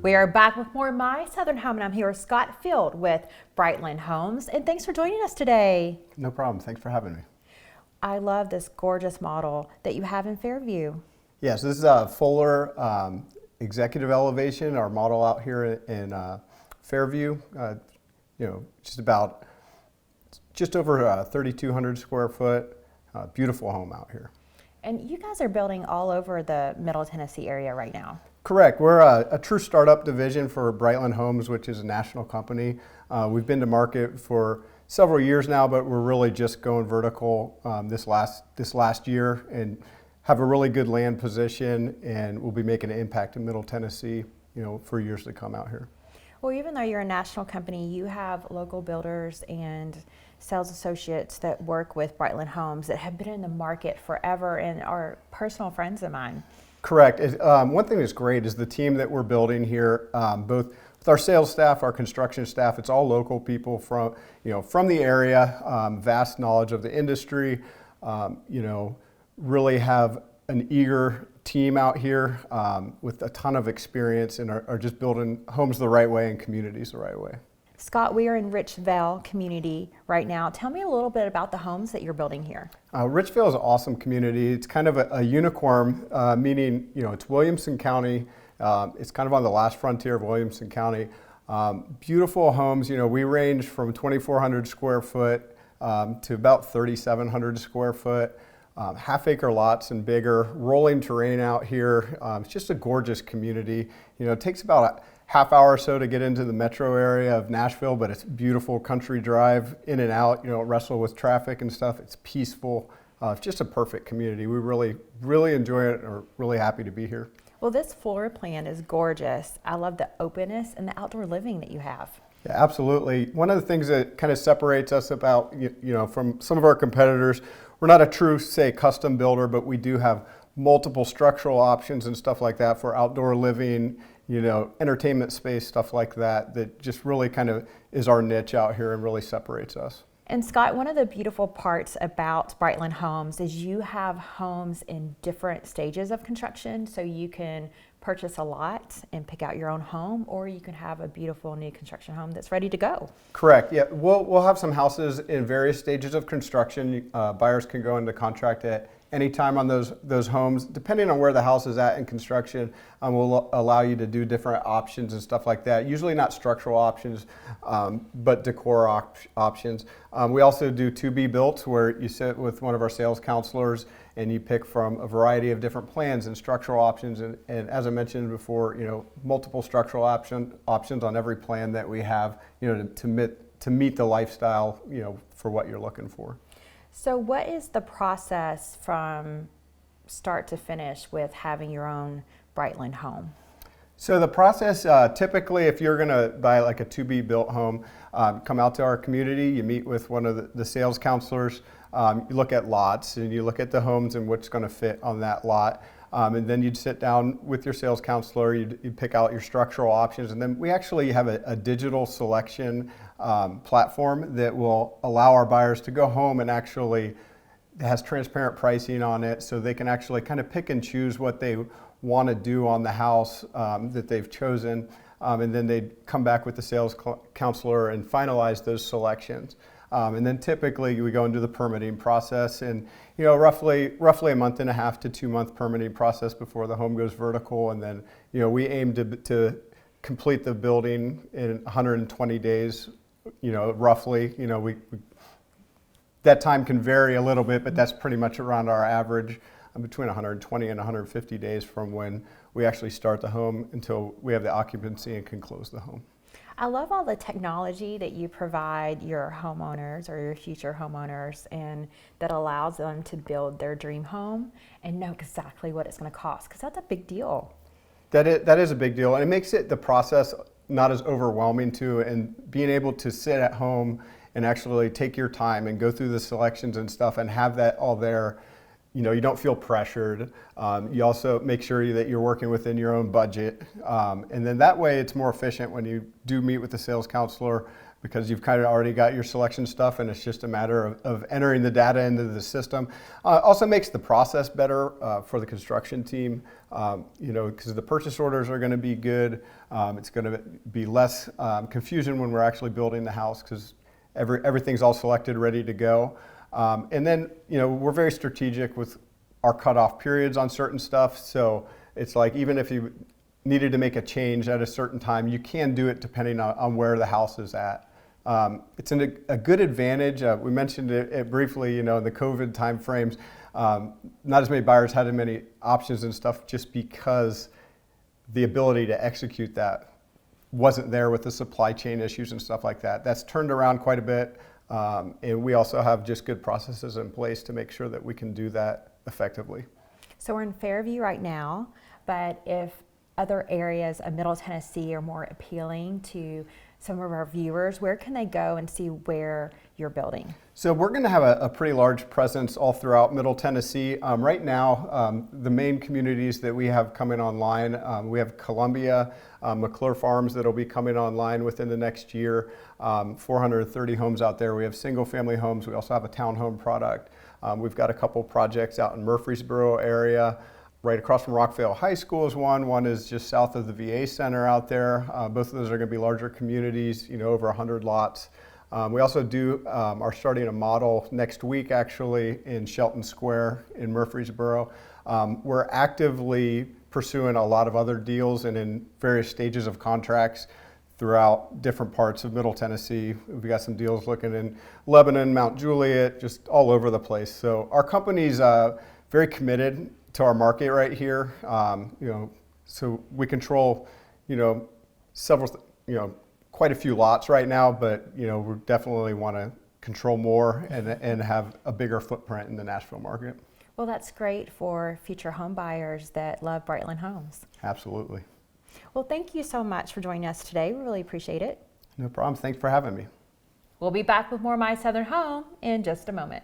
We are back with more My Southern Home, and I'm here with Scott Field with Brightland Homes. And thanks for joining us today. No problem. Thanks for having me. I love this gorgeous model that you have in Fairview. Yes, this is a Fuller executive elevation, our model out here in Fairview. Just over 3,200 square foot, beautiful home out here. And you guys are building all over the Middle Tennessee area right now. Correct. We're a true startup division for Brightland Homes, which is a national company. We've been to market for several years now, but we're really just going vertical this last year and have a really good land position, and we'll be making an impact in Middle Tennessee, for years to come out here. Well, even though you're a national company, you have local builders and sales associates that work with Brightland Homes that have been in the market forever and are personal friends of mine. Correct. One thing that's great is the team that we're building here, both with our sales staff, our construction staff. It's all local people from the area, vast knowledge of the industry. Really have an eager team out here with a ton of experience and are just building homes the right way and communities the right way. Scott, we are in Richville community right now. Tell me a little bit about the homes that you're building here. Richville is an awesome community. It's kind of a unicorn, meaning it's Williamson County. It's kind of on the last frontier of Williamson County. Beautiful homes. We range from 2,400 square foot to about 3,700 square foot. Half-acre lots and bigger, rolling terrain out here. It's just a gorgeous community. It takes about a half hour or so to get into the metro area of Nashville, but it's beautiful country drive in and out. Wrestle with traffic and stuff. It's peaceful. It's just a perfect community. We really, really enjoy it and are really happy to be here. Well, this floor plan is gorgeous. I love the openness and the outdoor living that you have. Yeah, absolutely. One of the things that kind of separates us about, from some of our competitors, we're not a true, say, custom builder, but we do have multiple structural options and stuff like that for outdoor living, entertainment space, stuff like that just really kind of is our niche out here and really separates us. And Scott, one of the beautiful parts about Brightland Homes is you have homes in different stages of construction, so you can purchase a lot and pick out your own home, or you can have a beautiful new construction home that's ready to go. Correct. Yeah, we'll have some houses in various stages of construction. Buyers can go into contract at any time on those homes. Depending on where the house is at in construction, will allow you to do different options and stuff like that. Usually not structural options, but decor options. We also do to-be built, where you sit with one of our sales counselors and you pick from a variety of different plans and structural options. And as I mentioned before, multiple structural options on every plan that we have, to meet the lifestyle, for what you're looking for. So what is the process from start to finish with having your own Brightland home? So the process, typically, if you're going to buy like a to-be built home, come out to our community, you meet with one of the sales counselors, you look at lots and you look at the homes and what's going to fit on that lot. And then you'd sit down with your sales counselor, you'd pick out your structural options, and then we actually have a digital selection platform that will allow our buyers to go home and actually, it has transparent pricing on it, so they can actually kind of pick and choose what they want to do on the house that they've chosen, and then they'd come back with the sales counselor and finalize those selections. And then typically we go into the permitting process, and roughly a month and a half to 2 month permitting process before the home goes vertical, and then we aim to complete the building in 120 days, roughly. That time can vary a little bit, but that's pretty much around our average, between 120 and 150 days from when we actually start the home until we have the occupancy and can close the home. I love all the technology that you provide your homeowners or your future homeowners, and that allows them to build their dream home and know exactly what it's going to cost, because that's a big deal. That is a big deal, and it makes the process not as overwhelming too, and being able to sit at home and actually take your time and go through the selections and stuff and have that all there. You don't feel pressured. You also make sure that you're working within your own budget. And then that way it's more efficient when you do meet with the sales counselor, because you've kind of already got your selection stuff and it's just a matter of entering the data into the system. Also makes the process better for the construction team, because the purchase orders are going to be good. It's going to be less confusion when we're actually building the house because everything's all selected, ready to go. And then, we're very strategic with our cutoff periods on certain stuff. So it's like, even if you needed to make a change at a certain time, you can do it depending on where the house is at. It's a good advantage. We mentioned it briefly, in the COVID timeframes. Not as many buyers had as many options and stuff just because the ability to execute that wasn't there with the supply chain issues and stuff like that. That's turned around quite a bit. And we also have just good processes in place to make sure that we can do that effectively. So we're in Fairview right now, but if other areas of Middle Tennessee are more appealing to some of our viewers, where can they go and see where you're building? So we're going to have a pretty large presence all throughout Middle Tennessee. Right now, the main communities that we have coming online, we have Columbia, McClure Farms that'll be coming online within the next year. 430 homes out there. We have single family homes. We also have a townhome product. We've got a couple projects out in Murfreesboro area. Right across from Rockvale High School is one. One is just south of the VA Center out there. Both of those are going to be larger communities, over 100 lots. We also are starting a model next week, actually, in Shelton Square in Murfreesboro. We're actively pursuing a lot of other deals and in various stages of contracts throughout different parts of Middle Tennessee. We've got some deals looking in Lebanon, Mount Juliet, just all over the place. So our company's very committed to our market right here. So we control, several, quite a few lots right now, but we definitely want to control more and have a bigger footprint in the Nashville market. Well, that's great for future home buyers that love Brightland Homes. Absolutely. Well, thank you so much for joining us today. We really appreciate it. No problem. Thanks for having me. We'll be back with more My Southern Home in just a moment.